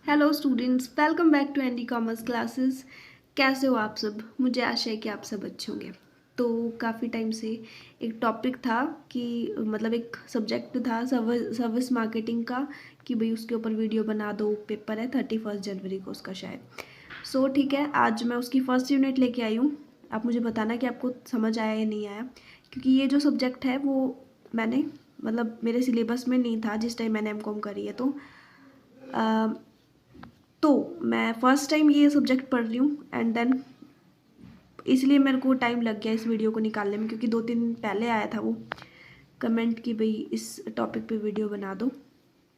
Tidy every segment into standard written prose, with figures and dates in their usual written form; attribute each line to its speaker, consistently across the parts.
Speaker 1: Hello students, welcome back to ND commerce classes. कैसे हो आप सब? मुझे आशा है कि आप सब अच्छे होंगे। तो काफ़ी टाइम से एक टॉपिक था कि मतलब एक सब्जेक्ट था सर्विस मार्केटिंग का कि भाई उसके ऊपर वीडियो बना दो। पेपर है 31 जनवरी को उसका शायद। सो ठीक है, आज मैं उसकी फर्स्ट यूनिट लेके आई हूँ। आप मुझे बताना कि आपको समझ आया या नहीं आया, क्योंकि ये जो सब्जेक्ट है वो मैंने मतलब मेरे सिलेबस में नहीं था जिस टाइम मैंने एमकॉम करी है। तो मैं फ़र्स्ट टाइम ये सब्जेक्ट पढ़ रही हूँ एंड देन इसलिए मेरे को टाइम लग गया इस वीडियो को निकालने में, क्योंकि 2-3 दिन पहले आया था वो कमेंट कि भाई इस टॉपिक पे वीडियो बना दो।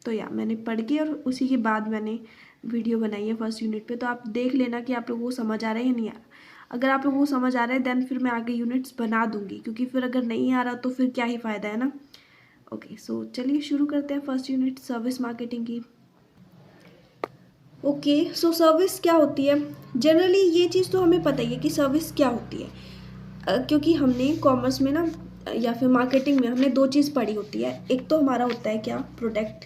Speaker 1: तो या मैंने पढ़ के और उसी के बाद मैंने वीडियो बनाई है फर्स्ट यूनिट पे। तो आप देख लेना कि आप लोगों को समझ आ रहा है या नहीं आ रहा। अगर आप लोगों को समझ आ रहा है देन फिर मैं आगे यूनिट्स बना दूंगी, क्योंकि फिर अगर नहीं आ रहा तो फिर क्या ही फ़ायदा है ना। ओके, सो चलिए शुरू करते हैं फर्स्ट यूनिट सर्विस मार्केटिंग की। ओके, सो सर्विस क्या होती है? जनरली ये चीज़ तो हमें पता ही है कि सर्विस क्या होती है, क्योंकि हमने कॉमर्स में ना या फिर मार्केटिंग में हमने दो चीज़ पढ़ी होती है। एक तो हमारा होता है क्या, प्रोडक्ट,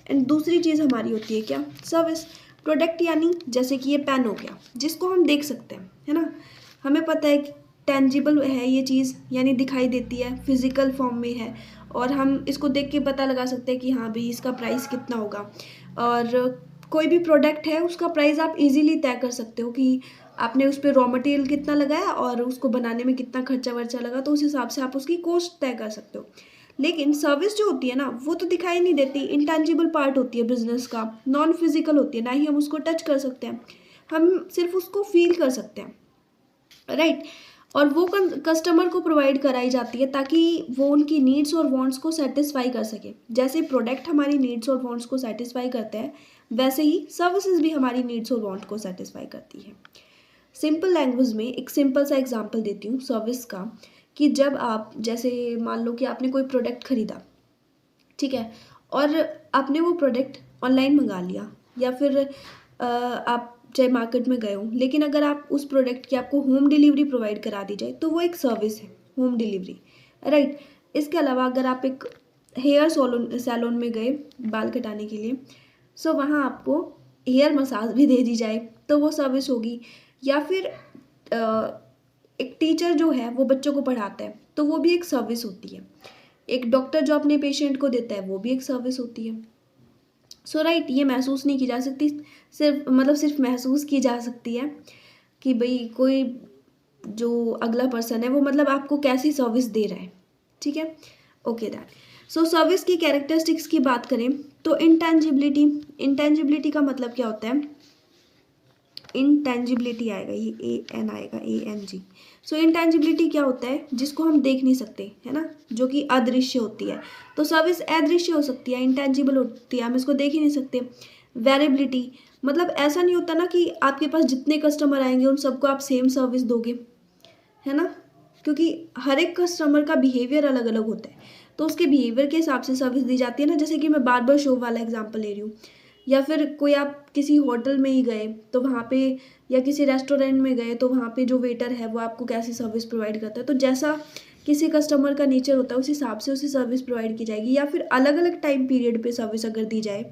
Speaker 1: एंड दूसरी चीज़ हमारी होती है क्या, सर्विस। प्रोडक्ट यानी जैसे कि ये पेन हो गया जिसको हम देख सकते हैं, है ना। हमें पता है कि टेंजिबल है ये चीज़, यानी दिखाई देती है, फिजिकल फॉर्म में है, और हम इसको देख के पता लगा सकते हैं कि हाँ भाई इसका प्राइस कितना होगा। और कोई भी प्रोडक्ट है उसका प्राइस आप इजीली तय कर सकते हो कि आपने उस पर रॉ मटेरियल कितना लगाया और उसको बनाने में कितना खर्चा वर्चा लगा, तो उस हिसाब से आप उसकी कॉस्ट तय कर सकते हो। लेकिन सर्विस जो होती है ना वो तो दिखाई नहीं देती, इंटेंजिबल पार्ट होती है बिजनेस का, नॉन फिजिकल होती है, ना ही हम उसको टच कर सकते हैं, हम सिर्फ उसको फील कर सकते हैं, राइट। और वो कस्टमर को प्रोवाइड कराई जाती है ताकि वो उनकी नीड्स और वांट्स को सेटिस्फाई कर सके। जैसे प्रोडक्ट हमारी नीड्स और वांट्स को सेटिस्फाई करते हैं, वैसे ही सर्विसेज भी हमारी नीड्स और वांट को सेटिस्फाई करती है। सिंपल लैंग्वेज में एक सिंपल सा एग्जांपल देती हूँ सर्विस का, कि जब आप जैसे मान लो कि आपने कोई प्रोडक्ट खरीदा, ठीक है, और आपने वो प्रोडक्ट ऑनलाइन मंगा लिया, या फिर आप चाहे मार्केट में गए हो, लेकिन अगर आप उस प्रोडक्ट की आपको होम डिलीवरी प्रोवाइड करा दी जाए तो वो एक सर्विस है, होम डिलीवरी, राइट। इसके अलावा अगर आप एक हेयर सैलून में गए बाल कटाने के लिए, सो वहाँ आपको हेयर मसाज भी दे दी जाए तो वो सर्विस होगी। या फिर एक टीचर जो है वो बच्चों को पढ़ाता है तो वो भी एक सर्विस होती है। एक डॉक्टर जो अपने पेशेंट को देता है वो भी एक सर्विस होती है। सो राइट, ये महसूस नहीं की जा सकती, सिर्फ महसूस की जा सकती है कि भाई कोई जो अगला पर्सन है वो मतलब आपको कैसी सर्विस दे रहा है, ठीक है। Okay that. सो सर्विस की कैरेक्टरिस्टिक्स की बात करें तो इंटेंजिबिलिटी का मतलब क्या होता है? इंटेंजिबिलिटी आएगा, ये AN आएगा, ANG। सो इंटेंजिबिलिटी क्या होता है? जिसको हम देख नहीं सकते, है ना, जो कि अदृश्य होती है। तो सर्विस अदृश्य हो सकती है, इंटेंजिबल होती है, हम इसको देख ही नहीं सकते। वेरिएबिलिटी मतलब ऐसा नहीं होता ना कि आपके पास जितने कस्टमर आएंगे उन सबको आप सेम सर्विस दोगे, है ना, क्योंकि हर एक कस्टमर का बिहेवियर अलग अलग होता है, तो उसके बिहेवियर के हिसाब से सर्विस दी जाती है ना। जैसे कि मैं बार्बर शॉप वाला एग्जांपल ले रही हूँ, या फिर कोई आप किसी होटल में ही गए तो वहाँ पे, या किसी रेस्टोरेंट में गए तो वहाँ पे जो वेटर है वो आपको कैसी सर्विस प्रोवाइड करता है, तो जैसा किसी कस्टमर का नेचर होता है उस हिसाब से उसे सर्विस प्रोवाइड की जाएगी। या फिर अलग अलग टाइम पीरियड पे सर्विस अगर दी जाए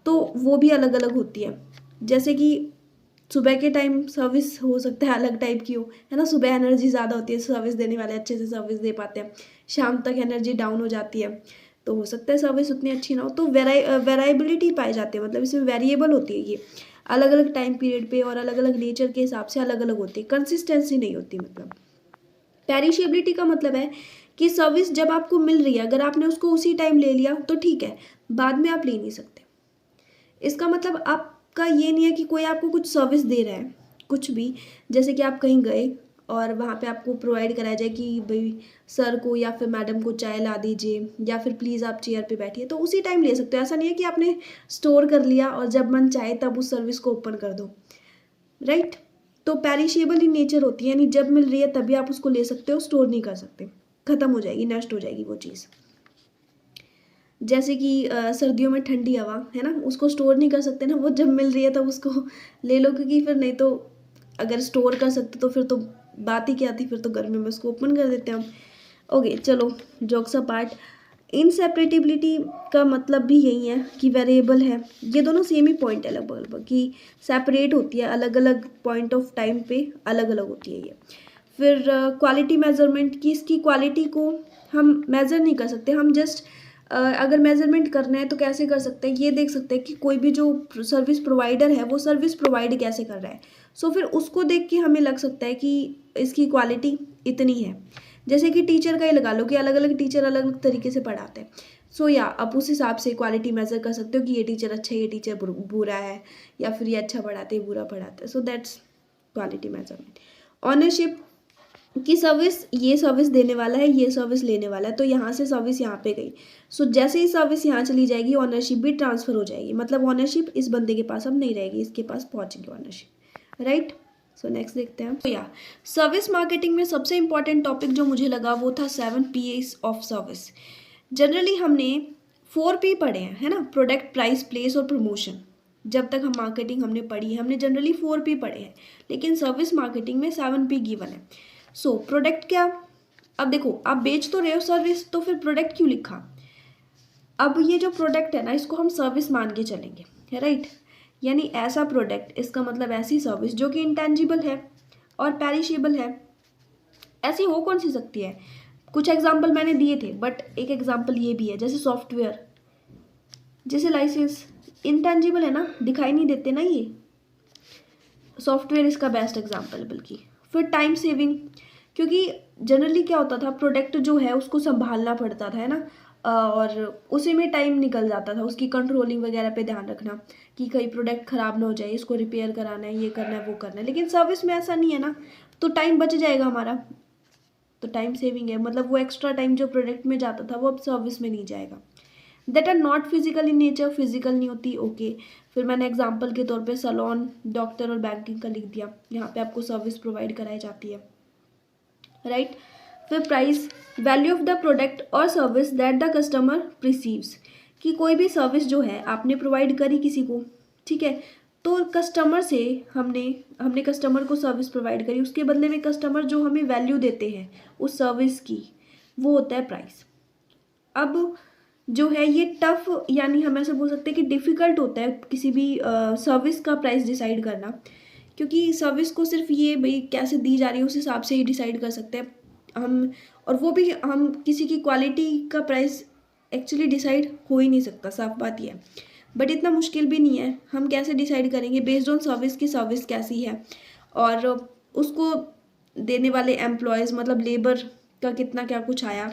Speaker 1: तो वो भी अलग अलग होती है। जैसे कि सुबह के टाइम सर्विस हो सकता है अलग टाइप की हो, है ना, सुबह एनर्जी ज़्यादा होती है, सर्विस देने वाले अच्छे से सर्विस दे पाते हैं, शाम तक एनर्जी डाउन हो जाती है तो हो सकता है सर्विस उतनी अच्छी ना हो। तो वेराइबिलिटी पाई जाती है, मतलब इसमें वेरिएबल होती है, ये अलग अलग टाइम पीरियड पे और अलग अलग नेचर के हिसाब से अलग अलग होती है, कंसिस्टेंसी नहीं होती। मतलब पेरिशेबिलिटी का मतलब है कि सर्विस जब आपको मिल रही है, अगर आपने उसको उसी टाइम ले लिया तो ठीक है, बाद में आप ले नहीं सकते। इसका मतलब आपका ये नहीं है कि कोई आपको कुछ सर्विस दे रहा है, कुछ भी, जैसे कि आप कहीं गए और वहाँ पे आपको प्रोवाइड कराया जाए कि भाई सर को या फिर मैडम को चाय ला दीजिए, या फिर प्लीज़ आप चेयर पे बैठिए, तो उसी टाइम ले सकते हो। ऐसा नहीं है कि आपने स्टोर कर लिया और जब मन चाहे तब उस सर्विस को ओपन कर दो, राइट। तो पेरिशेबल इन नेचर होती है, यानी जब मिल रही है तभी आप उसको ले सकते हो, स्टोर नहीं कर सकते, ख़त्म हो जाएगी, नष्ट हो जाएगी वो चीज़। जैसे कि सर्दियों में ठंडी हवा, है ना, उसको स्टोर नहीं कर सकते ना, वो जब मिल रही है तब उसको ले लो, क्योंकि फिर नहीं तो अगर स्टोर कर सकते तो फिर तो बात ही क्या थी, फिर तो गर्मी में उसको ओपन कर देते हैं हम। ओके चलो, जोक्स अपार्ट। इनसेपरेटिबिलिटी का मतलब भी यही है कि वेरिएबल है, ये दोनों सेम ही पॉइंट है लगभग लगभग, कि सेपरेट होती है, अलग अलग पॉइंट ऑफ टाइम पे अलग अलग होती है ये। फिर क्वालिटी मेजरमेंट, की इसकी क्वालिटी को हम मेज़र नहीं कर सकते, हम जस्ट अगर मेजरमेंट करना है तो कैसे कर सकते हैं, ये देख सकते हैं कि कोई भी जो सर्विस प्रोवाइडर है वो सर्विस प्रोवाइड कैसे कर रहा है। सो फिर उसको देख के हमें लग सकता है कि इसकी क्वालिटी इतनी है। जैसे कि टीचर का ही लगा लो कि अलग अलग टीचर अलग अलग तरीके से पढ़ाते हैं। सो या आप उस हिसाब से क्वालिटी मेज़र कर सकते हो कि ये टीचर अच्छा है, ये टीचर बुरा है, या फिर ये अच्छा पढ़ाते हैं, बुरा पढ़ाते हैं। So that's quality measurement. Ownership की सर्विस, ये सर्विस देने वाला है, ये सर्विस लेने वाला है, तो यहाँ से सर्विस यहाँ पे गई। सो जैसे ही सर्विस यहाँ चली जाएगी ऑनरशिप भी ट्रांसफ़र हो जाएगी, मतलब ऑनरशिप इस बंदे के पास अब नहीं रहेगी, इसके पास पहुँचेगी ऑनरशिप, राइट। सो नेक्स्ट देखते हैं। तो या सर्विस मार्केटिंग में सबसे इंपॉर्टेंट टॉपिक जो मुझे लगा वो था 7 P's ऑफ सर्विस। जनरली हमने 4 P पढ़े हैं, है ना, प्रोडक्ट, प्राइस, प्लेस और प्रमोशन। जब तक हम मार्केटिंग हमने पढ़ी है हमने जनरली 4 P पढ़े हैं, लेकिन सर्विस मार्केटिंग में 7 P गिवन है। सो प्रोडक्ट क्या, अब देखो आप बेच तो रहे हो सर्विस, तो फिर प्रोडक्ट क्यों लिखा। अब ये जो प्रोडक्ट है ना, इसको हम सर्विस मान के चलेंगे, है राइट। यानी ऐसा प्रोडक्ट, इसका मतलब ऐसी सर्विस जो कि इंटेंजिबल है और पेरिशेबल है। ऐसी हो कौन सी सकती है। कुछ एग्जाम्पल मैंने दिए थे, बट एक एग्जाम्पल ये भी है, जैसे सॉफ्टवेयर, जैसे लाइसेंस, इंटेंजिबल है ना, दिखाई नहीं देते ना, ये सॉफ्टवेयर इसका बेस्ट एग्जाम्पल है बल्कि। फिर टाइम सेविंग, क्योंकि जनरली क्या होता था, प्रोडक्ट जो है उसको संभालना पड़ता था, है ना, और उसी में टाइम निकल जाता था, उसकी कंट्रोलिंग वगैरह पे ध्यान रखना कि कहीं प्रोडक्ट ख़राब ना हो जाए, इसको रिपेयर कराना है, ये करना है, वो करना है। लेकिन सर्विस में ऐसा नहीं है ना, तो टाइम बच जाएगा हमारा, तो टाइम सेविंग है, मतलब वो एक्स्ट्रा टाइम जो प्रोडक्ट में जाता था वो अब सर्विस में नहीं जाएगा। That are not physical in nature, physical नहीं होती, ओके। फिर मैंने एग्जांपल के तौर पे सैलून, डॉक्टर और बैंकिंग का लिख दिया, यहाँ पे आपको सर्विस प्रोवाइड कराई जाती है, राइट। फिर price, value of the product और service that the customer receives, कि कोई भी सर्विस जो है आपने प्रोवाइड करी किसी को, ठीक है, तो कस्टमर से हमने कस्टमर को सर्विस प्रोवाइड करी, उसके बदले में कस्टमर जो हमें वैल्यू देते हैं उस सर्विस की, वो होता है प्राइस। अब जो है ये टफ, यानी हम ऐसे बोल सकते हैं कि डिफ़िकल्ट होता है किसी भी सर्विस का प्राइस डिसाइड करना, क्योंकि सर्विस को सिर्फ ये भाई कैसे दी जा रही है उस हिसाब से ही डिसाइड कर सकते हैं हम, और वो भी हम किसी की क्वालिटी का प्राइस एक्चुअली डिसाइड हो ही नहीं सकता, साफ बात ये है। बट इतना मुश्किल भी नहीं है, हम कैसे डिसाइड करेंगे, बेस्ड ऑन सर्विस की सर्विस कैसी है, और उसको देने वाले एम्प्लॉयज़ मतलब लेबर का कितना क्या कुछ आया,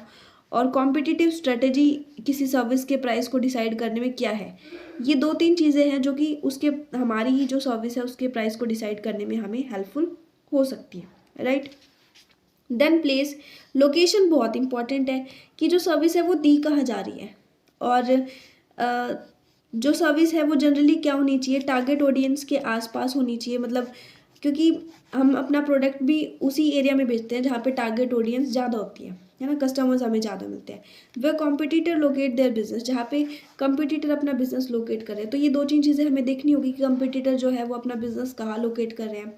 Speaker 1: और कॉम्पिटिटिव स्ट्रेटेजी किसी सर्विस के प्राइस को डिसाइड करने में क्या है। ये 2-3 चीज़ें हैं जो कि उसके हमारी जो सर्विस है उसके प्राइस को डिसाइड करने में हमें हेल्पफुल हो सकती है, राइट। देन प्लेस, लोकेशन बहुत इंपॉर्टेंट है कि जो सर्विस है वो दी कहाँ जा रही है, और जो सर्विस है वो जनरली क्या होनी चाहिए, टारगेट ऑडियंस के आसपास होनी चाहिए, मतलब क्योंकि हम अपना प्रोडक्ट भी उसी एरिया में बेचते हैं जहाँ पे टारगेट ऑडियंस ज़्यादा होती है ना, कस्टमर्स हमें ज़्यादा मिलते हैं। वे कॉम्पिटिटर लोकेट देयर बिजनेस, जहाँ पे कंपटीटर अपना बिजनेस लोकेट कर रहे हैं, तो ये 2-3 चीज़ें हमें देखनी होगी कि कंपटीटर जो है वो अपना बिजनेस कहाँ लोकेट कर रहे हैं,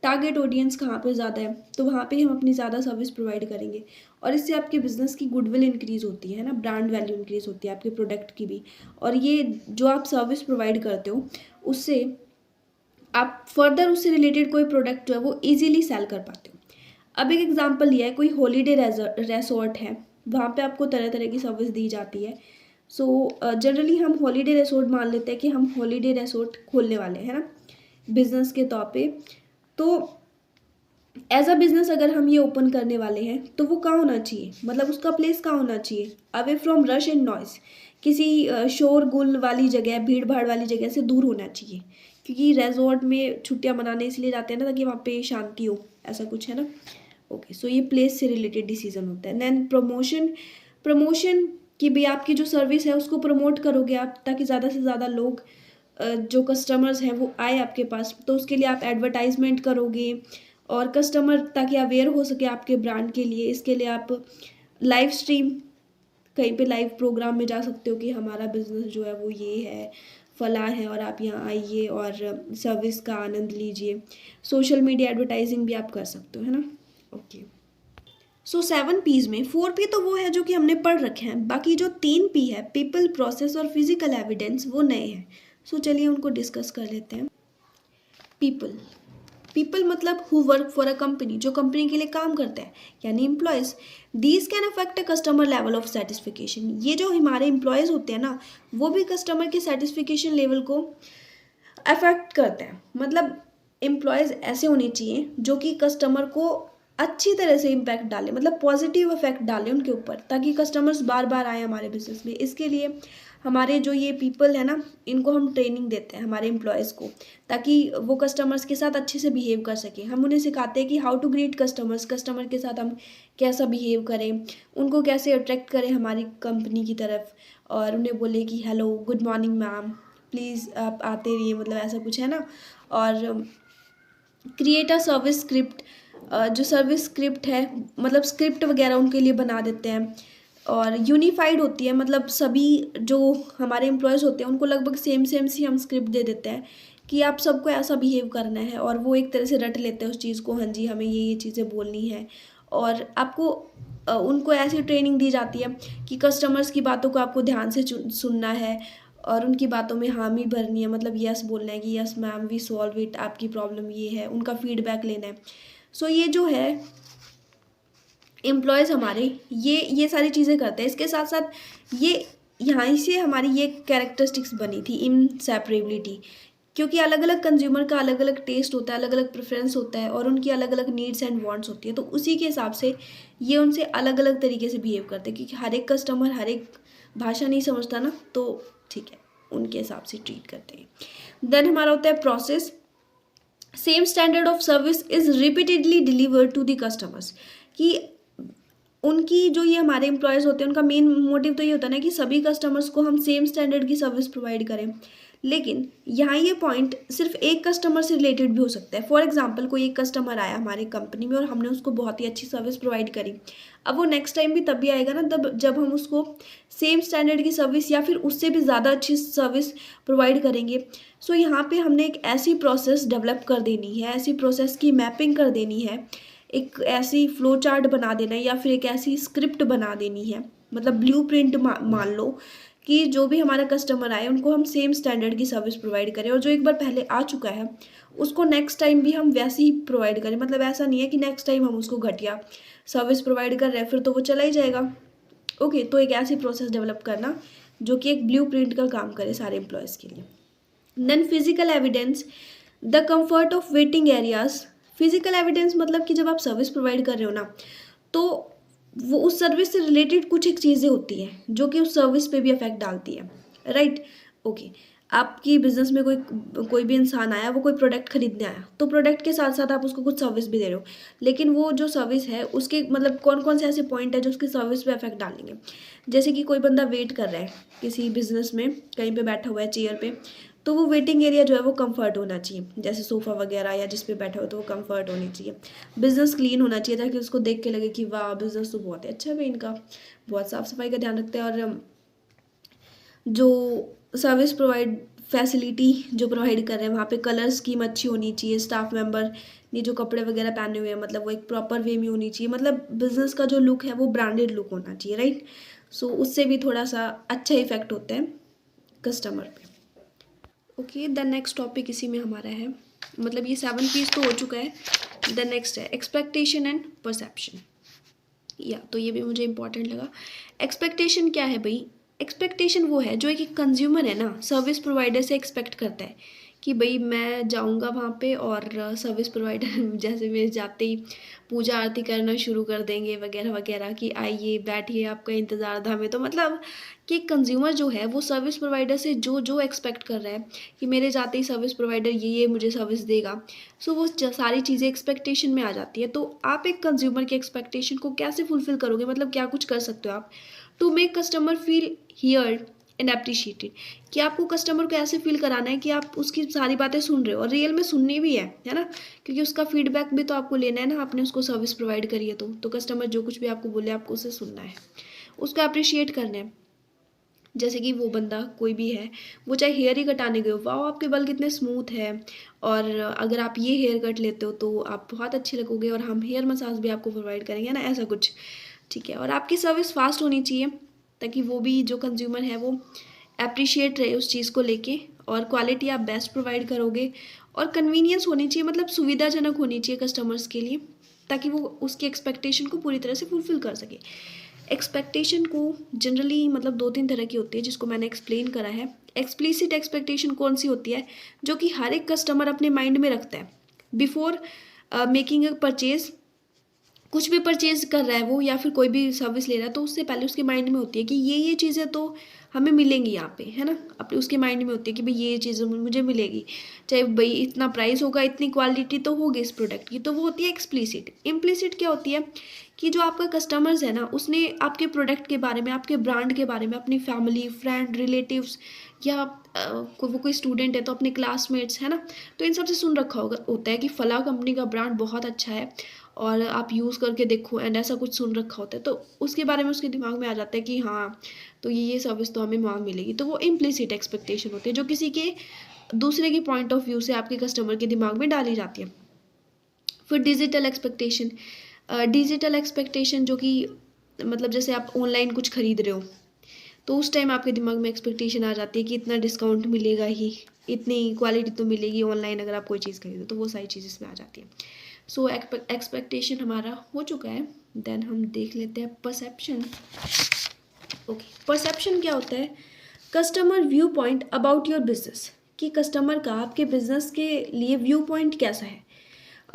Speaker 1: टारगेट ऑडियंस कहाँ पे ज़्यादा है, तो वहाँ पे हम अपनी ज़्यादा सर्विस प्रोवाइड करेंगे, और इससे आपके बिज़नेस की गुडविल इंक्रीज़ होती है ना, ब्रांड वैल्यू इंक्रीज़ होती है आपके प्रोडक्ट की भी, और ये जो आप सर्विस प्रोवाइड करते हो उससे आप फर्दर उससे रिलेटेड कोई प्रोडक्ट जो है वो ईजिली सेल कर पाते हो। अब एक एग्जांपल ये है, कोई हॉलीडे रेसोर्ट है, वहाँ पे आपको तरह तरह की सर्विस दी जाती है। सो जनरली हम हॉलीडे रिसोर्ट मान लेते हैं कि हम हॉलीडे रिसोर्ट खोलने वाले हैं ना, बिजनेस के तौर पे। तो एज अ बिजनेस अगर हम ये ओपन करने वाले हैं तो वो कहाँ होना चाहिए, मतलब उसका प्लेस कहाँ होना चाहिए, away from rush and noise, किसी शोर गुल वाली जगह, भीड़ भाड़ वाली जगह से दूर होना चाहिए, क्योंकि रेजॉर्ट में छुट्टियाँ मनाने इसलिए जाते हैं ना ताकि वहाँ पे शांति हो, ऐसा कुछ है ना। ओके, सो ये प्लेस से रिलेटेड डिसीजन होता है। देन प्रमोशन, प्रमोशन कि भी आपकी जो सर्विस है उसको प्रमोट करोगे आप, ताकि ज़्यादा से ज़्यादा लोग जो कस्टमर्स हैं वो आए आपके पास, तो उसके लिए आप एडवर्टाइजमेंट करोगे, और कस्टमर ताकि अवेयर हो सके आपके ब्रांड के लिए, इसके लिए आप लाइव स्ट्रीम, कहीं पे लाइव प्रोग्राम में जा सकते हो कि हमारा बिजनेस जो है वो ये है, फला है, और आप यहाँ आइए और सर्विस का आनंद लीजिए। सोशल मीडिया एडवर्टाइजिंग भी आप कर सकते हो, है ना। ओके, सो 7 P's में 4 P तो वो है जो कि हमने पढ़ रखे हैं, बाकी जो 3 P है, पीपल, प्रोसेस और फिजिकल एविडेंस, वो नए हैं। सो चलिए उनको डिस्कस कर लेते हैं। पीपल, पीपल मतलब who work for a company, जो कंपनी के लिए काम करते हैं, यानी employees. These can affect a customer level of satisfaction. ये जो हमारे एम्प्लॉयज़ होते हैं ना, वो भी कस्टमर के सेटिस्फिकेशन लेवल को अफेक्ट करते हैं। मतलब एम्प्लॉयज़ ऐसे होने चाहिए जो कि कस्टमर को अच्छी तरह से इम्पैक्ट डाले, मतलब पॉजिटिव इफेक्ट डाले उनके ऊपर, ताकि कस्टमर्स बार बार आए हमारे बिजनेस में। इसके लिए हमारे जो ये पीपल है ना, इनको हम ट्रेनिंग देते हैं हमारे एम्प्लॉयज़ को, ताकि वो कस्टमर्स के साथ अच्छे से बिहेव कर सकें। हम उन्हें सिखाते हैं कि how to greet customers, customer के साथ हम कैसा बिहेव करें, उनको कैसे अट्रैक्ट करें हमारी कंपनी की तरफ, और उन्हें बोले कि hello, good morning ma'am, please आप आते रहिए, मतलब ऐसा कुछ है ना। और क्रिएट अ सर्विस स्क्रिप्ट, जो सर्विस स्क्रिप्ट है, मतलब स्क्रिप्ट वगैरह उनके लिए बना देते हैं। और यूनिफाइड होती है, मतलब सभी जो हमारे एम्प्लॉयज़ होते हैं उनको लगभग सेम सेम सी हम स्क्रिप्ट दे देते हैं कि आप सबको ऐसा बिहेव करना है, और वो एक तरह से रट लेते हैं उस चीज़ को। हाँ जी, हमें ये चीज़ें बोलनी है। और आपको उनको ऐसी ट्रेनिंग दी जाती है कि कस्टमर्स की बातों को आपको ध्यान से सुनना है, और उनकी बातों में हामी भरनी है, मतलब यस बोलना है कि yes ma'am, we solve it, आपकी प्रॉब्लम ये है, उनका फीडबैक लेना है। सो ये जो है एम्प्लॉयज़ हमारे ये सारी चीज़ें करते हैं। इसके साथ साथ ये यहाँ से हमारी ये कैरेक्टरिस्टिक्स बनी थी, इनसेपरेबिलिटी, क्योंकि अलग अलग कंज्यूमर का अलग अलग टेस्ट होता है, अलग अलग प्रेफरेंस होता है, और उनकी अलग अलग नीड्स एंड वांट्स होती है। तो उसी के हिसाब से ये उनसे अलग अलग तरीके से बिहेव करते हैं, क्योंकि हर एक कस्टमर हर एक भाषा नहीं समझता ना, तो ठीक है, उनके हिसाब से ट्रीट करते हैं। देन हमारा होता है process. Same standard of service is repeatedly delivered to the customers, कि उनकी जो ये हमारे एम्प्लॉयज़ होते हैं उनका मेन मोटिव तो ये होता है ना कि सभी कस्टमर्स को हम सेम स्टैंडर्ड की सर्विस प्रोवाइड करें। लेकिन यहाँ ये पॉइंट सिर्फ एक कस्टमर से रिलेटेड भी हो सकता है। फॉर एग्जांपल, कोई एक कस्टमर आया हमारे कंपनी में और हमने उसको बहुत ही अच्छी सर्विस प्रोवाइड करी। अब वो नेक्स्ट टाइम भी तब भी आएगा ना, तब जब हम उसको सेम स्टैंडर्ड की सर्विस या फिर उससे भी ज़्यादा अच्छी सर्विस प्रोवाइड करेंगे। सो यहाँ पे हमने एक ऐसी प्रोसेस डेवलप कर देनी है, ऐसी प्रोसेस की मैपिंग कर देनी है, एक ऐसी फ्लो चार्ट बना देना है, या फिर एक ऐसी स्क्रिप्ट बना देनी है, मतलब ब्लूप्रिंट मान लो, कि जो भी हमारा कस्टमर आए उनको हम सेम स्टैंडर्ड की सर्विस प्रोवाइड करें, और जो एक बार पहले आ चुका है उसको नेक्स्ट टाइम भी हम वैसे ही प्रोवाइड करें। मतलब ऐसा नहीं है कि नेक्स्ट टाइम हम उसको घटिया सर्विस प्रोवाइड कर रहे हैं, फिर तो वो चला ही जाएगा। ओके, तो एक ऐसी प्रोसेस डेवलप करना जो कि एक ब्लूप्रिंट का काम करे सारे एम्प्लॉयज़ के लिए। Then physical evidence, the comfort of waiting areas. Physical evidence मतलब कि जब आप सर्विस प्रोवाइड कर रहे हो ना, तो वो उस सर्विस से रिलेटेड कुछ एक चीज़ें होती हैं जो कि उस सर्विस पे भी इफेक्ट डालती है, राइट। ओके, आपकी बिजनेस में कोई भी इंसान आया, वो कोई प्रोडक्ट खरीदने आया, तो प्रोडक्ट के साथ साथ आप उसको कुछ सर्विस भी दे रहे हो, लेकिन वो जो सर्विस है उसके मतलब कौन कौन से ऐसे पॉइंट है जो उसकी सर्विस पे इफेक्ट डालेंगे। जैसे कि कोई बंदा वेट कर रहा है किसी बिजनेस में, कहीं पे बैठा हुआ है चेयर पे, तो वो वेटिंग एरिया जो है वो कंफर्ट होना चाहिए, जैसे सोफ़ा वगैरह या जिस पे बैठा हो तो वो कंफर्ट होनी चाहिए। बिज़नेस क्लीन होना चाहिए ताकि उसको देख के लगे कि वाह, बिज़नेस तो बहुत है अच्छा है इनका, बहुत साफ़ सफाई का ध्यान रखते हैं। और जो सर्विस प्रोवाइड फैसिलिटी जो प्रोवाइड कर रहे हैं वहाँ पे कलर स्कीम अच्छी होनी चाहिए। स्टाफ मेंबर ने जो कपड़े वगैरह पहने हुए हैं, मतलब वो एक प्रॉपर वे में होनी चाहिए, मतलब बिज़नेस का जो लुक है वो ब्रांडेड लुक होना चाहिए, राइट। सो उससे भी थोड़ा सा अच्छा इफेक्ट होता है कस्टमर पे। ओके, द नेक्स्ट टॉपिक इसी में हमारा है, मतलब ये 7 P's तो हो चुका है। द नेक्स्ट है एक्सपेक्टेशन एंड परसेप्शन। या तो ये भी मुझे इंपॉर्टेंट लगा। एक्सपेक्टेशन क्या है भाई? एक्सपेक्टेशन वो है जो एक कंज्यूमर है ना, सर्विस प्रोवाइडर से एक्सपेक्ट करता है कि भाई मैं जाऊंगा वहाँ पे और सर्विस प्रोवाइडर जैसे मेरे जाते ही पूजा आरती करना शुरू कर देंगे वगैरह वगैरह, कि आइए बैठिए आपका इंतज़ार था हमें। तो मतलब कि कंज्यूमर जो है वो सर्विस प्रोवाइडर से जो जो एक्सपेक्ट कर रहा है कि मेरे जाते ही सर्विस प्रोवाइडर ये मुझे सर्विस देगा, सो वो सारी चीज़ें एक्सपेक्टेशन में आ जाती है। तो आप एक कंज्यूमर के एक्सपेक्टेशन को कैसे फुलफिल करोगे, मतलब क्या कुछ कर सकते हो आप to make customer feel heard and appreciated, कि आपको कस्टमर को ऐसे फील कराना है कि आप उसकी सारी बातें सुन रहे हो, और रियल में सुननी भी है ना, क्योंकि उसका फीडबैक भी तो आपको लेना है ना, आपने उसको सर्विस प्रोवाइड करी है तो कस्टमर जो कुछ भी आपको बोले आपको उसे सुनना है, उसको अप्रिशिएट करना है। जैसे कि वो बंदा कोई भी है, वो चाहे हेयर ही कटाने गए हो, वाह आपके बाल कितने स्मूथ है, और अगर आप ये हेयर कट लेते हो तो आप बहुत अच्छे लगोगे, और हम हेयर मसाज भी आपको प्रोवाइड करेंगे ना, ऐसा कुछ। ठीक है, और आपकी सर्विस फास्ट होनी चाहिए ताकि वो भी जो कंज्यूमर है वो अप्रिशिएट रहे उस चीज़ को लेके, और क्वालिटी आप बेस्ट प्रोवाइड करोगे, और कन्वीनियंस होनी चाहिए, मतलब सुविधाजनक होनी चाहिए कस्टमर्स के लिए, ताकि वो उसकी एक्सपेक्टेशन को पूरी तरह से फुलफिल कर सके। एक्सपेक्टेशन को जनरली मतलब 2-3 तरह की होती है, जिसको मैंने एक्सप्लेन करा है। एक्सप्लिसिट एक्सपेक्टेशन कौन सी होती है, जो कि हर एक कस्टमर अपने माइंड में रखता है बिफोर मेकिंग अ परचेज। कुछ भी परचेज कर रहा है वो, या फिर कोई भी सर्विस ले रहा है, तो उससे पहले उसके माइंड में होती है कि ये चीज़ें तो हमें मिलेंगी यहाँ पे, है ना। अपने उसके माइंड में होती है कि भाई ये चीज़ें मुझे मिलेगी, चाहे भाई इतना प्राइस होगा, इतनी क्वालिटी तो होगी इस प्रोडक्ट की, तो वो होती है एक्सप्लिसिट। इम्प्लिसिट क्या होती है कि जो आपका कस्टमर्स है ना, उसने आपके प्रोडक्ट के बारे में, आपके ब्रांड के बारे में, अपनी फैमिली, फ्रेंड, रिलेटिव्स, या वो कोई स्टूडेंट है तो अपने क्लासमेट्स, है ना, तो इन सब से सुन रखा होता है कि फला कंपनी का ब्रांड बहुत अच्छा है और आप यूज़ करके देखो, एंड ऐसा कुछ सुन रखा होता है, तो उसके बारे में उसके दिमाग में आ जाता है कि हाँ, तो ये सर्विस तो हमें वहाँ मिलेगी। तो वो इम्प्लिसिट एक्सपेक्टेशन होती है, जो किसी के दूसरे के पॉइंट ऑफ व्यू से आपके कस्टमर के दिमाग में डाली जाती है। फिर डिजिटल एक्सपेक्टेशन। डिजिटल एक्सपेक्टेशन जो कि मतलब जैसे आप ऑनलाइन कुछ खरीद रहे हो, तो उस टाइम आपके दिमाग में एक्सपेक्टेशन आ जाती है कि इतना डिस्काउंट मिलेगा ही, इतनी क्वालिटी तो मिलेगी ऑनलाइन अगर आप कोई चीज़ खरीदो, तो वो सारी चीज़ इसमें आ जाती है। सो एक्सपेक्टेशन हमारा हो चुका है। देन हम देख लेते हैं परसेप्शन। ओके, परसेप्शन क्या होता है? Customer view point about your business, कि कस्टमर का आपके बिजनेस के लिए व्यू पॉइंट कैसा है।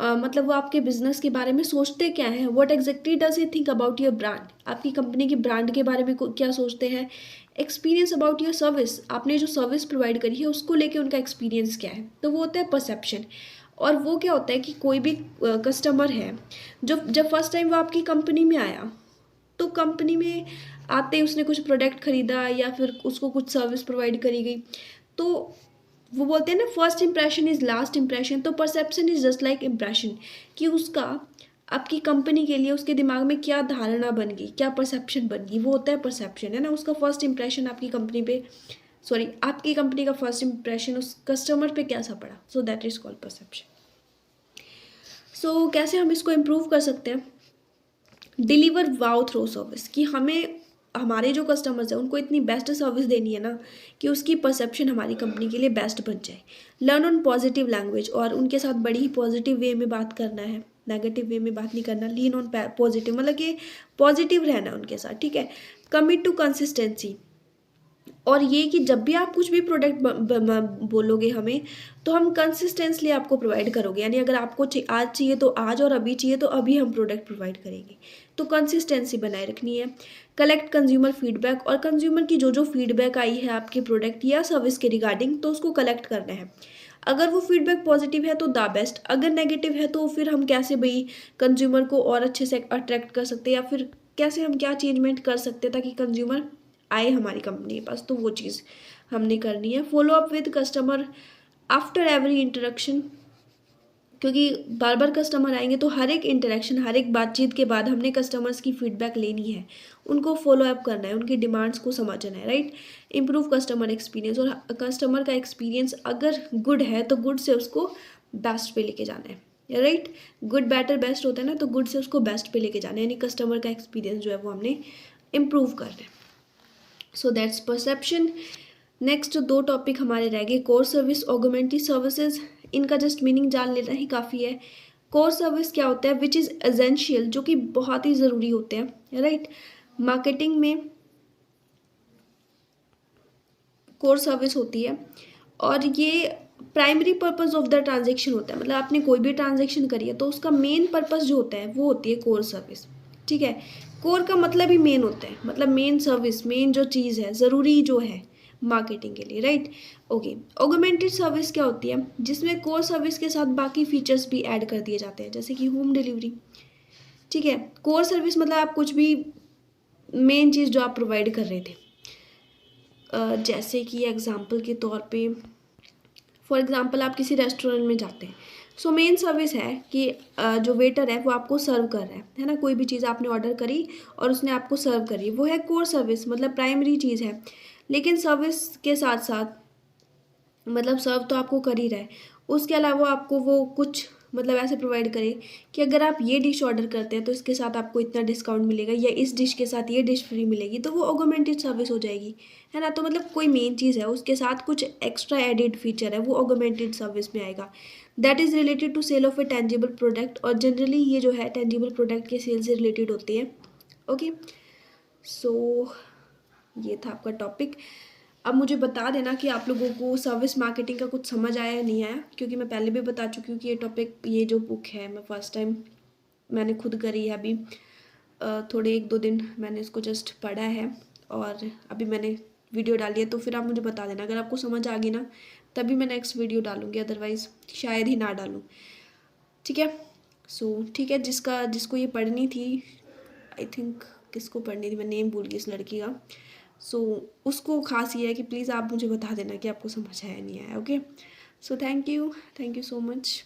Speaker 1: मतलब वो आपके बिजनेस के बारे में सोचते क्या है, what exactly does he think about your brand, आपकी कंपनी के ब्रांड के बारे में क्या सोचते हैं। एक्सपीरियंस अबाउट योर सर्विस, आपने जो सर्विस प्रोवाइड करी है उसको लेके उनका एक्सपीरियंस क्या है, तो वो होता है परसेप्शन। और वो क्या होता है कि कोई भी कस्टमर है जो जब फर्स्ट टाइम वो आपकी कंपनी में आया, तो कंपनी में आते ही उसने कुछ प्रोडक्ट खरीदा या फिर उसको कुछ सर्विस प्रोवाइड करी गई, तो वो बोलते हैं ना, first impression is last impression. तो perception is just like impression, कि उसका आपकी कंपनी के लिए उसके दिमाग में क्या धारणा बन गई, क्या परसेप्शन बन गई, वो होता है परसेप्शन, है ना। उसका फर्स्ट इंप्रेशन आपकी कंपनी पे, सॉरी, आपकी कंपनी का फर्स्ट इंप्रेशन उस कस्टमर पे कैसा पड़ा, so that is called perception. So कैसे हम इसको इम्प्रूव कर सकते हैं? डिलीवर वाओ थ्रू सर्विस, कि हमें हमारे जो कस्टमर्स हैं उनको इतनी बेस्ट सर्विस देनी है ना कि उसकी परसेप्शन हमारी कंपनी के लिए बेस्ट बन जाए। लर्न ऑन पॉजिटिव लैंग्वेज, और उनके साथ बड़ी ही पॉजिटिव वे में बात करना है, नेगेटिव वे में बात नहीं करना। लीन ऑन पॉजिटिव, मतलब कि पॉजिटिव रहना उनके साथ, ठीक है। कमिट टू कंसिस्टेंसी, और ये कि जब भी आप कुछ भी प्रोडक्ट बोलोगे हमें, तो हम कंसिस्टेंसली आपको प्रोवाइड करोगे, यानी अगर आपको आज चाहिए तो आज, और अभी चाहिए तो अभी हम प्रोडक्ट प्रोवाइड करेंगे, तो कंसिस्टेंसी बनाए रखनी है। कलेक्ट कंज्यूमर फीडबैक, और कंज्यूमर की जो जो फीडबैक आई है आपके प्रोडक्ट या सर्विस के रिगार्डिंग, तो उसको कलेक्ट करना है। अगर वो फीडबैक पॉजिटिव है तो द बेस्ट, अगर नेगेटिव है तो फिर हम कैसे भाई कंज्यूमर को और अच्छे से अट्रैक्ट कर सकते हैं, या फिर कैसे हम क्या चेंजमेंट कर सकते हैं ताकि कंज्यूमर आए हमारी कंपनी के पास, तो वो चीज़ हमने करनी है। Follow up with customer after every interaction, क्योंकि बार बार कस्टमर आएंगे तो हर एक इंटरेक्शन, हर एक बातचीत के बाद हमने कस्टमर्स की फीडबैक लेनी है, उनको फॉलो अप करना है, उनकी डिमांड्स को समझना है, राइट। इम्प्रूव कस्टमर एक्सपीरियंस, और कस्टमर का एक्सपीरियंस अगर गुड है तो गुड से उसको बेस्ट पे लेके जाना है, राइट। गुड बेटर बेस्ट होता है ना, तो गुड से उसको बेस्ट पे लेके जाना है, यानी कस्टमर का एक्सपीरियंस जो है वो हमने इम्प्रूव करना है। So that's perception. Next 2 topic हमारे रह गए, कोर सर्विस, ऑगमेंटेड सर्विसेज। इनका जस्ट मीनिंग जान लेना ही काफ़ी है। कोर सर्विस क्या होता है? विच इज़ एसेंशियल, जो कि बहुत ही ज़रूरी होते हैं, राइट। मार्केटिंग में कोर सर्विस होती है, और ये primary purpose of the transaction होता है, मतलब आपने कोई भी ट्रांजेक्शन करी है तो उसका मेन पर्पस जो होता है वो होती है कोर सर्विस, ठीक है। कोर का मतलब ही मेन होता है, मतलब मेन सर्विस, मेन जो चीज़ है, ज़रूरी जो है मार्केटिंग के लिए, राइट। ओके, ऑगमेंटेड सर्विस क्या होती है? जिसमें कोर सर्विस के साथ बाकी फीचर्स भी ऐड कर दिए जाते हैं, जैसे कि होम डिलीवरी, ठीक है। कोर सर्विस मतलब आप कुछ भी मेन चीज़ जो आप प्रोवाइड कर रहे थे, जैसे कि एग्जाम्पल के तौर पे फॉर एग्ज़ाम्पल आप किसी रेस्टोरेंट में जाते हैं, सो मेन सर्विस है कि जो वेटर है वो आपको सर्व कर रहा है ना, कोई भी चीज़ आपने ऑर्डर करी और उसने आपको सर्व करी, वो है कोर सर्विस, मतलब प्राइमरी चीज़ है। लेकिन सर्विस के साथ साथ मतलब सर्व तो आपको कर ही रहा है, उसके अलावा आपको वो कुछ मतलब ऐसे प्रोवाइड करे कि अगर आप ये डिश ऑर्डर करते हैं तो इसके साथ आपको इतना डिस्काउंट मिलेगा, या इस डिश के साथ ये डिश फ्री मिलेगी, तो वो ऑगमेंटेड सर्विस हो जाएगी, है ना। तो मतलब कोई मेन चीज़ है, उसके साथ कुछ एक्स्ट्रा एडिड फीचर है, वो ऑगमेंटेड सर्विस में आएगा। That is related to sale of a tangible product, और जनरली ये जो है टेंजिबल प्रोडक्ट के सेल से रिलेटेड होती है। ओके, सो ये था आपका टॉपिक। अब मुझे बता देना कि आप लोगों को सर्विस मार्केटिंग का कुछ समझ आया या नहीं आया, क्योंकि मैं पहले भी बता चुकी हूँ कि ये टॉपिक, ये जो बुक है मैं फर्स्ट टाइम मैंने खुद करी है। अभी थोड़े 1-2 दिन मैंने इसको जस्ट पढ़ा है और अभी मैंने वीडियो डाली है, तो फिर आप मुझे बता देना अगर आपको समझ आ गई ना, तभी मैं नेक्स्ट वीडियो डालूँगी, अदरवाइज़ शायद ही ना डालूँ। ठीक है, सो ठीक है, जिसको ये पढ़नी थी, आई थिंक किसको पढ़नी थी, मैं नेम भूल गई इस लड़की का। सो उसको खास ये है कि प्लीज़ आप मुझे बता देना कि आपको समझ आया नहीं आया। Okay, so thank you so much.